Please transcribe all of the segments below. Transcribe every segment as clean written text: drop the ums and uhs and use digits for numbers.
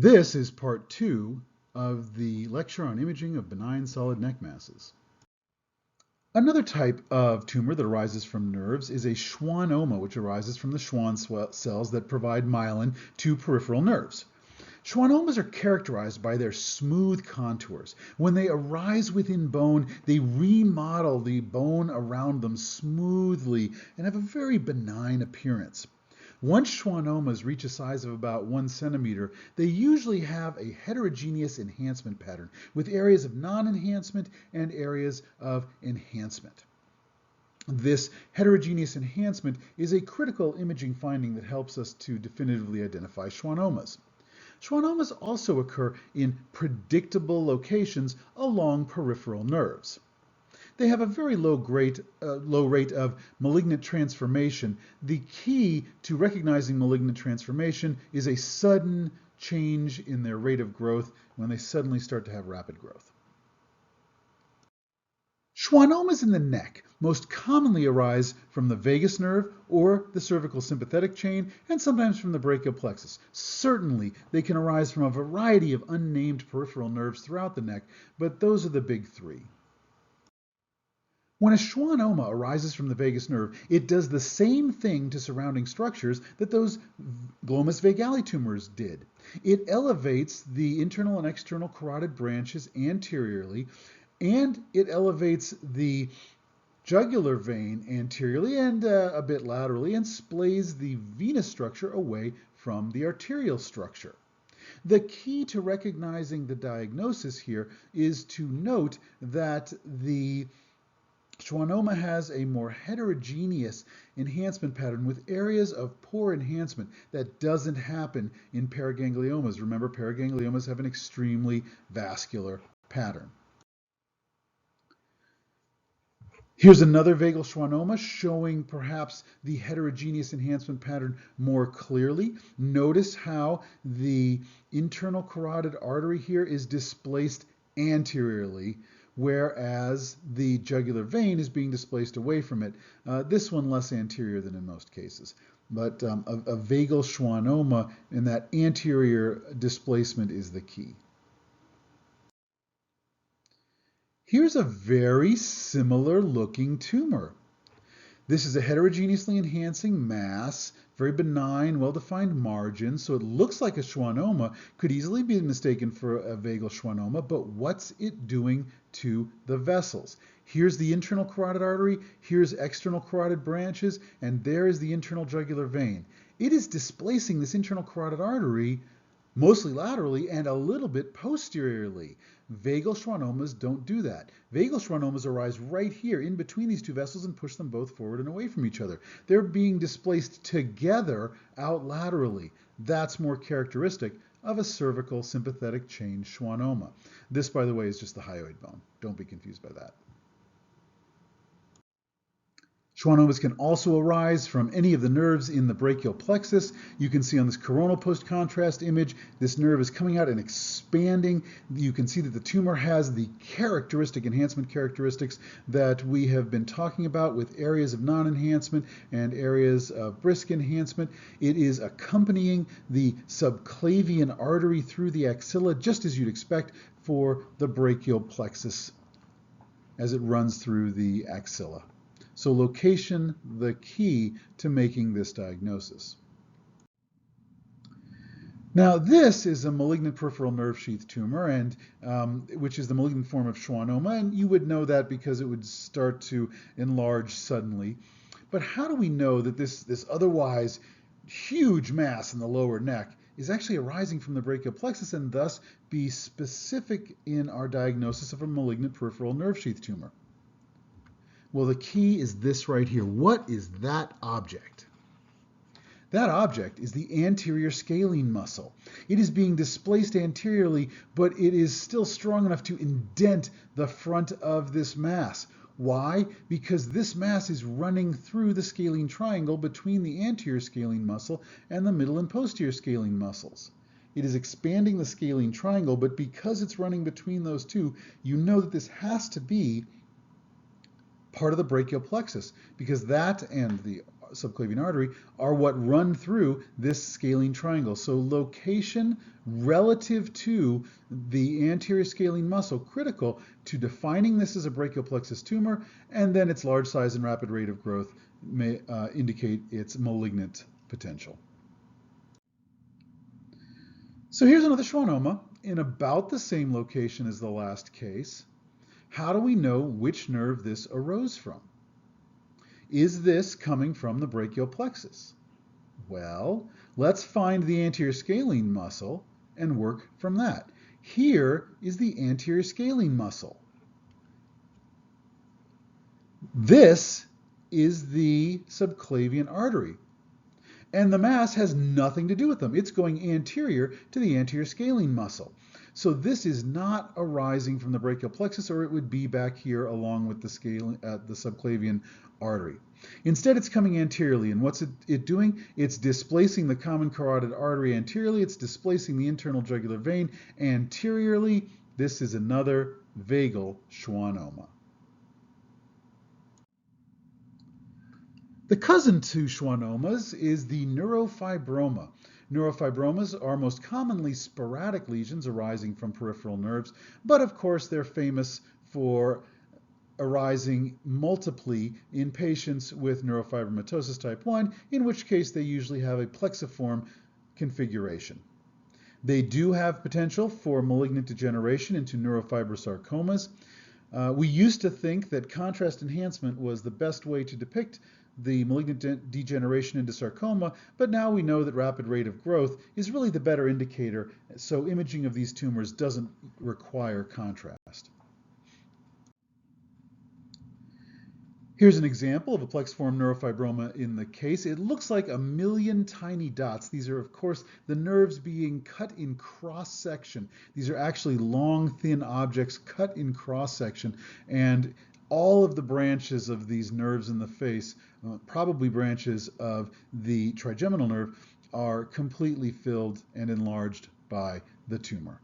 This is part 2 of the lecture on imaging of benign solid neck masses. Another type of tumor that arises from nerves is a schwannoma, which arises from the Schwann cells that provide myelin to peripheral nerves. Schwannomas are characterized by their smooth contours. When they arise within bone, they remodel the bone around them smoothly and have a very benign appearance. Once schwannomas reach a size of about 1 centimeter, they usually have a heterogeneous enhancement pattern with areas of non-enhancement and areas of enhancement. This heterogeneous enhancement is a critical imaging finding that helps us to definitively identify schwannomas. Schwannomas also occur in predictable locations along peripheral nerves. They have a very low rate of malignant transformation. The key to recognizing malignant transformation is a sudden change in their rate of growth when they suddenly start to have rapid growth. Schwannomas in the neck most commonly arise from the vagus nerve or the cervical sympathetic chain, and sometimes from the brachial plexus. Certainly, they can arise from a variety of unnamed peripheral nerves throughout the neck, but those are the big three. When a schwannoma arises from the vagus nerve, it does the same thing to surrounding structures that those glomus vagali tumors did. It elevates the internal and external carotid branches anteriorly, and it elevates the jugular vein anteriorly and a bit laterally, and splays the venous structure away from the arterial structure. The key to recognizing the diagnosis here is to note that the schwannoma has a more heterogeneous enhancement pattern with areas of poor enhancement that doesn't happen in paragangliomas. Remember, paragangliomas have an extremely vascular pattern. Here's another vagal schwannoma showing perhaps the heterogeneous enhancement pattern more clearly. Notice how the internal carotid artery here is displaced anteriorly, whereas the jugular vein is being displaced away from it. This one less anterior than in most cases. But a vagal schwannoma in that anterior displacement is the key. Here's a very similar looking tumor. This is a heterogeneously enhancing mass, very benign, well-defined margin, so it looks like a schwannoma, could easily be mistaken for a vagal schwannoma, but what's it doing to the vessels? Here's the internal carotid artery, here's external carotid branches, and there is the internal jugular vein. It is displacing this internal carotid artery mostly laterally and a little bit posteriorly. Vagal schwannomas don't do that. Vagal schwannomas arise right here in between these two vessels and push them both forward and away from each other. They're being displaced together out laterally. That's more characteristic of a cervical sympathetic chain schwannoma. This, by the way, is just the hyoid bone. Don't be confused by that. Schwannomas can also arise from any of the nerves in the brachial plexus. You can see on this coronal post-contrast image, this nerve is coming out and expanding. You can see that the tumor has the characteristic enhancement characteristics that we have been talking about with areas of non-enhancement and areas of brisk enhancement. It is accompanying the subclavian artery through the axilla, just as you'd expect for the brachial plexus as it runs through the axilla. So location, the key to making this diagnosis. Now this is a malignant peripheral nerve sheath tumor, and which is the malignant form of schwannoma, and you would know that because it would start to enlarge suddenly. But how do we know that this otherwise huge mass in the lower neck is actually arising from the brachial plexus and thus be specific in our diagnosis of a malignant peripheral nerve sheath tumor? Well, the key is this right here. What is that object? That object is the anterior scalene muscle. It is being displaced anteriorly, but it is still strong enough to indent the front of this mass. Why? Because this mass is running through the scalene triangle between the anterior scalene muscle and the middle and posterior scalene muscles. It is expanding the scalene triangle, but because it's running between those two, you know that this has to be part of the brachial plexus, because that and the subclavian artery, are what run through this scalene triangle. So location relative to the anterior scalene muscle, critical to defining this as a brachial plexus tumor, and then its large size and rapid rate of growth may indicate its malignant potential. So here's another schwannoma in about the same location as the last case. How do we know which nerve this arose from? Is this coming from the brachial plexus? Well, let's find the anterior scalene muscle and work from that. Here is the anterior scalene muscle. This is the subclavian artery. And the mass has nothing to do with them. It's going anterior to the anterior scalene muscle. So this is not arising from the brachial plexus, or it would be back here along with the subclavian artery. Instead, it's coming anteriorly, and what's it doing? It's displacing the common carotid artery anteriorly. It's displacing the internal jugular vein anteriorly. This is another vagal schwannoma. The cousin to schwannomas is the neurofibroma. Neurofibromas are most commonly sporadic lesions arising from peripheral nerves, but of course they're famous for arising multiply in patients with neurofibromatosis type 1, in which case they usually have a plexiform configuration. They do have potential for malignant degeneration into neurofibrosarcomas. We used to think that contrast enhancement was the best way to depict the malignant degeneration into sarcoma, but now we know that rapid rate of growth is really the better indicator, so imaging of these tumors doesn't require contrast. Here's an example of a plexiform neurofibroma in the case. It looks like a million tiny dots. These are, of course, the nerves being cut in cross-section. These are actually long, thin objects cut in cross-section, and all of the branches of these nerves in the face, probably branches of the trigeminal nerve, are completely filled and enlarged by the tumor.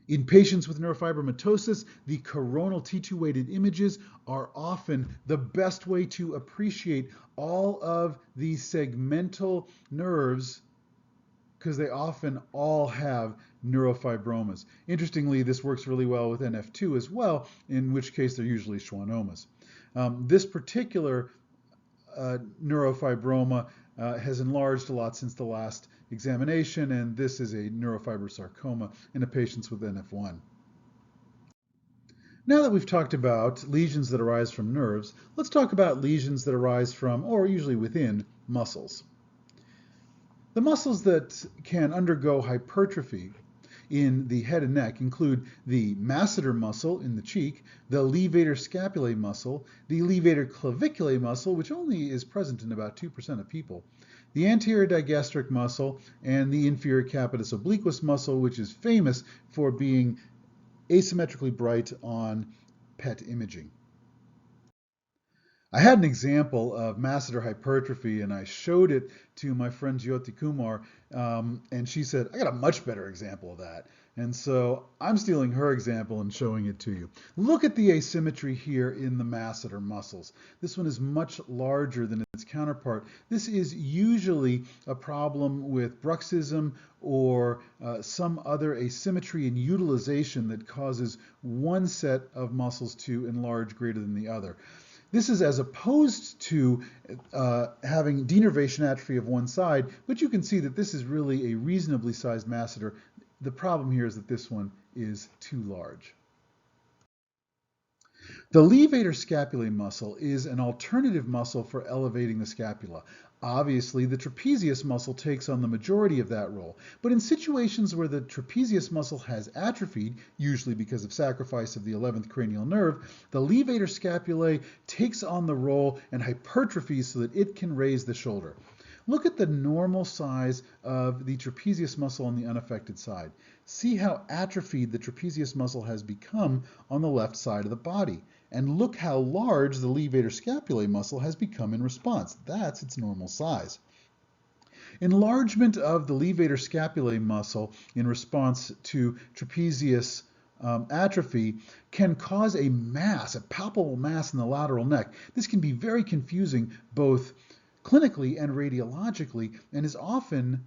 In patients with neurofibromatosis, the coronal T2-weighted images are often the best way to appreciate all of the segmental nerves, because they often all have neurofibromas. Interestingly, this works really well with NF2 as well, in which case they're usually schwannomas. This particular neurofibroma has enlarged a lot since the last examination, and this is a neurofibrosarcoma in a patient with NF1. Now that we've talked about lesions that arise from nerves, let's talk about lesions that arise from, or usually within, muscles. The muscles that can undergo hypertrophy in the head and neck include the Masseter muscle in the cheek, the Levator scapulae muscle, the Levator claviculae muscle, which only is present in about 2% of people, the anterior digastric muscle, and the inferior capitus obliquus muscle, which is famous for being asymmetrically bright on PET imaging. I had an example of masseter hypertrophy, and I showed it to my friend Jyoti Kumar, and she said, I got a much better example of that. And so I'm stealing her example and showing it to you. Look at the asymmetry here in the masseter muscles. This one is much larger than its counterpart. This is usually a problem with bruxism or some other asymmetry in utilization that causes one set of muscles to enlarge greater than the other. This is as opposed to having denervation atrophy of one side, but you can see that this is really a reasonably sized masseter. The problem here is that this one is too large. The levator scapulae muscle is an alternative muscle for elevating the scapula. Obviously, the trapezius muscle takes on the majority of that role, but in situations where the trapezius muscle has atrophied, usually because of sacrifice of the 11th cranial nerve, the levator scapulae takes on the role and hypertrophies so that it can raise the shoulder. Look at the normal size of the trapezius muscle on the unaffected side. See how atrophied the trapezius muscle has become on the left side of the body. And look how large the levator scapulae muscle has become in response. That's its normal size. Enlargement of the levator scapulae muscle in response to trapezius atrophy can cause a mass, a palpable mass in the lateral neck. This can be very confusing both clinically and radiologically, and is often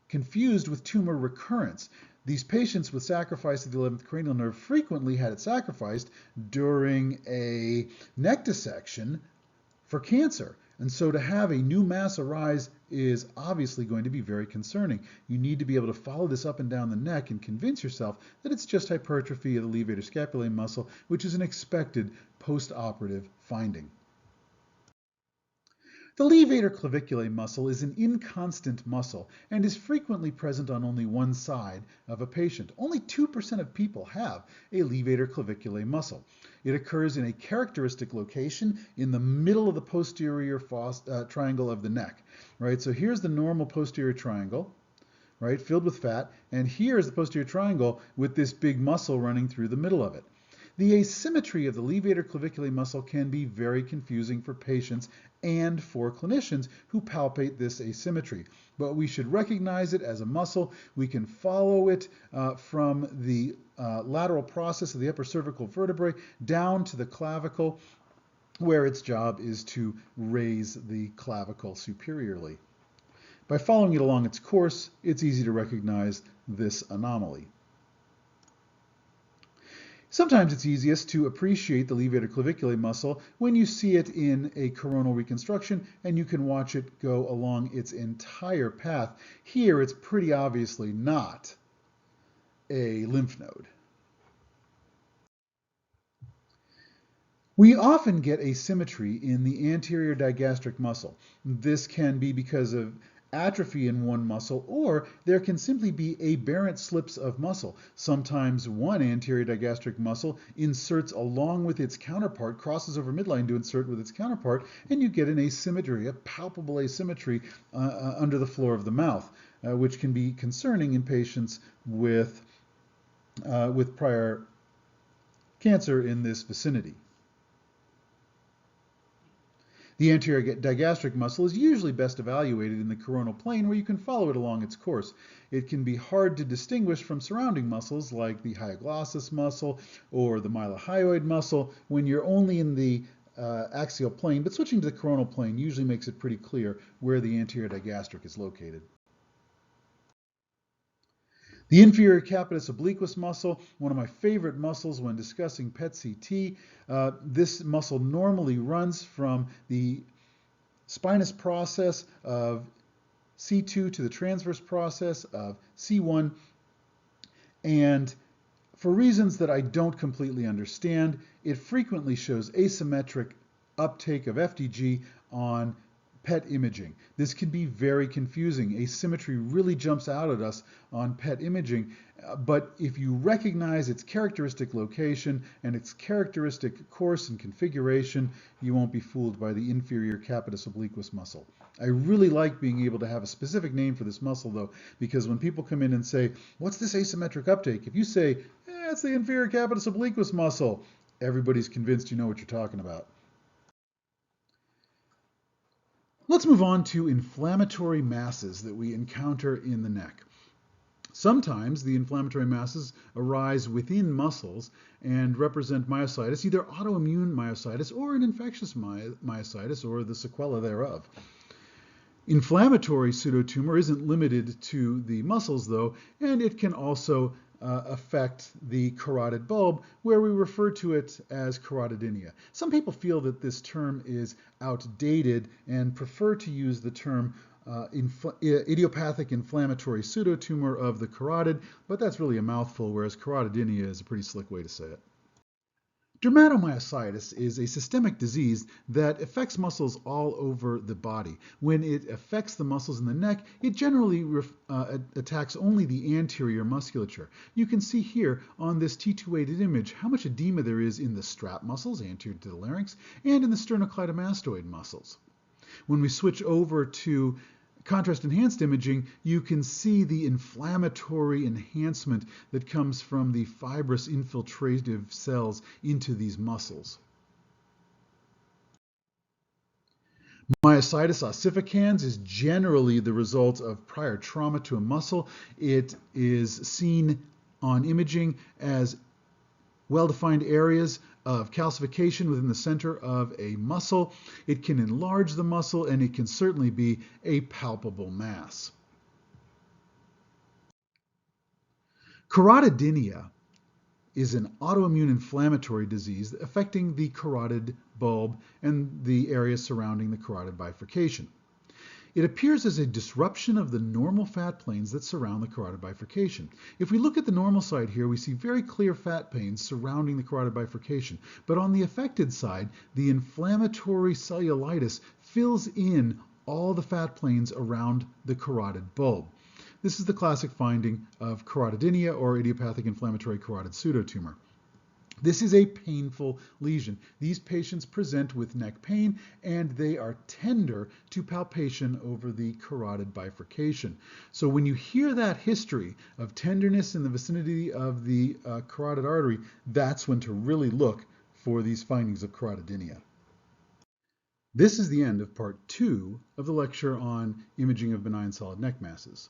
confused with tumor recurrence. These patients with sacrifice of the 11th cranial nerve frequently had it sacrificed during a neck dissection for cancer. And so to have a new mass arise is obviously going to be very concerning. You need to be able to follow this up and down the neck and convince yourself that it's just hypertrophy of the levator scapulae muscle, which is an expected post-operative finding. The levator claviculae muscle is an inconstant muscle and is frequently present on only one side of a patient. Only 2% of people have a levator claviculae muscle. It occurs in a characteristic location in the middle of the posterior triangle of the neck. Right? So here's the normal posterior triangle, right, filled with fat, and here's the posterior triangle with this big muscle running through the middle of it. The asymmetry of the levator claviculae muscle can be very confusing for patients and for clinicians who palpate this asymmetry. But we should recognize it as a muscle. We can follow it from the lateral process of the upper cervical vertebrae down to the clavicle, where its job is to raise the clavicle superiorly. By following it along its course, it's easy to recognize this anomaly. Sometimes it's easiest to appreciate the levator claviculae muscle when you see it in a coronal reconstruction and you can watch it go along its entire path. Here it's pretty obviously not a lymph node. We often get asymmetry in the anterior digastric muscle. This can be because of atrophy in one muscle, or there can simply be aberrant slips of muscle. Sometimes one anterior digastric muscle inserts along with its counterpart, crosses over midline to insert with its counterpart, and you get an asymmetry, a palpable asymmetry under the floor of the mouth, which can be concerning in patients with prior cancer in this vicinity. The anterior digastric muscle is usually best evaluated in the coronal plane where you can follow it along its course. It can be hard to distinguish from surrounding muscles like the hyoglossus muscle or the mylohyoid muscle when you're only in the axial plane, but switching to the coronal plane usually makes it pretty clear where the anterior digastric is located. The inferior capitus obliquus muscle, one of my favorite muscles when discussing PET-CT. This muscle normally runs from the spinous process of C2 to the transverse process of C1, and for reasons that I don't completely understand, it frequently shows asymmetric uptake of FDG on PET imaging. This can be very confusing. Asymmetry really jumps out at us on PET imaging, but if you recognize its characteristic location and its characteristic course and configuration, you won't be fooled by the inferior capitus obliquus muscle. I really like being able to have a specific name for this muscle though, because when people come in and say, what's this asymmetric uptake? If you say, it's the inferior capitus obliquus muscle, everybody's convinced you know what you're talking about. Let's move on to inflammatory masses that we encounter in the neck. Sometimes the inflammatory masses arise within muscles and represent myositis, either autoimmune myositis or an infectious myositis or the sequela thereof. Inflammatory pseudotumor isn't limited to the muscles though, and it can also affect the carotid bulb, where we refer to it as carotidynia. Some people feel that this term is outdated and prefer to use the term idiopathic inflammatory pseudotumor of the carotid, but that's really a mouthful, whereas carotidynia is a pretty slick way to say it. Dermatomyositis is a systemic disease that affects muscles all over the body. When it affects the muscles in the neck, it generally attacks only the anterior musculature. You can see here on this T2-weighted image how much edema there is in the strap muscles, anterior to the larynx, and in the sternocleidomastoid muscles. When we switch over to contrast-enhanced imaging, you can see the inflammatory enhancement that comes from the fibrous infiltrative cells into these muscles. Myositis ossificans is generally the result of prior trauma to a muscle. It is seen on imaging as well-defined areas of calcification within the center of a muscle. It can enlarge the muscle, and it can certainly be a palpable mass. Carotidynia is an autoimmune inflammatory disease affecting the carotid bulb and the area surrounding the carotid bifurcation. It appears as a disruption of the normal fat planes that surround the carotid bifurcation. If we look at the normal side here, we see very clear fat planes surrounding the carotid bifurcation. But on the affected side, the inflammatory cellulitis fills in all the fat planes around the carotid bulb. This is the classic finding of carotidynia, or idiopathic inflammatory carotid pseudotumor. This is a painful lesion. These patients present with neck pain, and they are tender to palpation over the carotid bifurcation. So when you hear that history of tenderness in the vicinity of the carotid artery, that's when to really look for these findings of carotidynia. This is the end of part 2 of the lecture on imaging of benign solid neck masses.